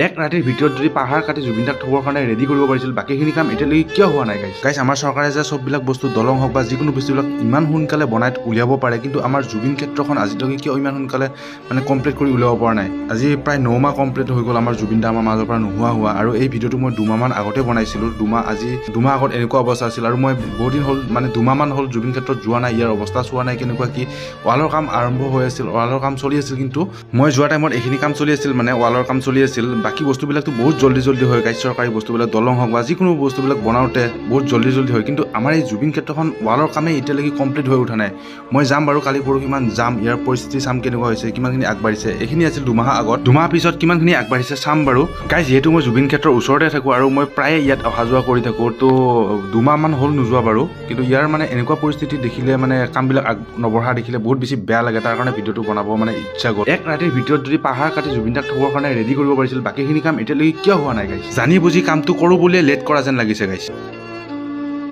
এক ৰাতিৰ ভিতৰত যদি পাহাৰ কাটি জুবিন দাক থবৰ কাৰণে ৰেডি কৰিব পাৰিছিল, বাকীখিনি কাম এতিয়ালৈকে কিয় হোৱা নাই গাইছ? আমাৰ চৰকাৰে যে চববিলাক বস্তু দলং হওক বা যিকোনো বস্তুবিলাক ইমান সোনকালে বনাই উলিয়াব পাৰে, কিন্তু আমাৰ জুবিন ক্ষেত্ৰখন আজিলৈকে কিয় ইমান সোনকালে মানে কমপ্লিট কৰি উলিয়াব পৰা নাই? আজি প্ৰায় 9 মাহ কমপ্লিট হৈ গ'ল আমাৰ জুবিন দা আমাৰ মাজৰ পৰা নোহোৱা হোৱা, আৰু এই ভিডিঅ'টো মই 2 মাহমান আগতে বনাইছিলোঁ। 2 মাহ আগত এনেকুৱা অৱস্থা আছিল, আৰু মই বহুত দিন হ'ল মানে 2 মাহমান হ'ল জুবিন ক্ষেত্ৰত যোৱা নাই, ইয়াৰ অৱস্থা চোৱা নাই কেনেকুৱা কি। ৱালৰ কাম আৰম্ভ হৈ আছিল, ৱালৰ কাম চলি আছিল, কিন্তু মই যোৱা টাইমত এইখিনি কাম চলি আছিল, মানে ৱালৰ কাম চলি আছিল। বাকী বস্তুবিলাকতো বহুত জল্দি হয় গাইছ, চৰকাৰী বস্তুবিলাক দলং হওক বা যিকোনো বস্তুবিলাক বনাওঁতে বহুত জল্দি হয়, কিন্তু আমাৰ এই জুবিন ক্ষেত্ৰখন ৱালৰ কামেই এতিয়ালৈকে কমপ্লিট হৈ উঠা নাই। মই যাম বাৰু কালি পৰহিমান যাম, ইয়াৰ পৰিস্থিতি চাম কেনেকুৱা হৈছে, কিমানখিনি আগবাঢ়িছে। এইখিনি আছিল 2 মাহ আগত, 2 মাহ পিছত কিমানখিনি আগবাঢ়িছে চাম বাৰু গাইছ। যিহেতু মই জুবিন ক্ষেত্ৰৰ ওচৰতে থাকোঁ আৰু মই প্ৰায়ে ইয়াত অহা যোৱা কৰি থাকোঁ, তো 2 মাহমান হ'ল নোযোৱা বাৰু, কিন্তু ইয়াৰ মানে এনেকুৱা পৰিস্থিতি দেখিলে মানে কামবিলাক নবঢ়া দেখিলে বহুত বেছি বেয়া লাগে, তাৰ কাৰণে ভিডিঅ'টো বনাব মানে ইচ্ছা গ'ল। এক ৰাতিৰ ভিতৰত যদি পাহাৰ কাটি জুবিন দাক থবৰ কাৰণে ৰেডি কৰিব পাৰিছিল, বাকীখিনি কাম এতিয়ালৈকে কিয় হোৱা নাই গাইছ? জানি বুজি কামটো কৰোঁ বুলিয়ে লেট কৰা যেন লাগিছে গাইছ।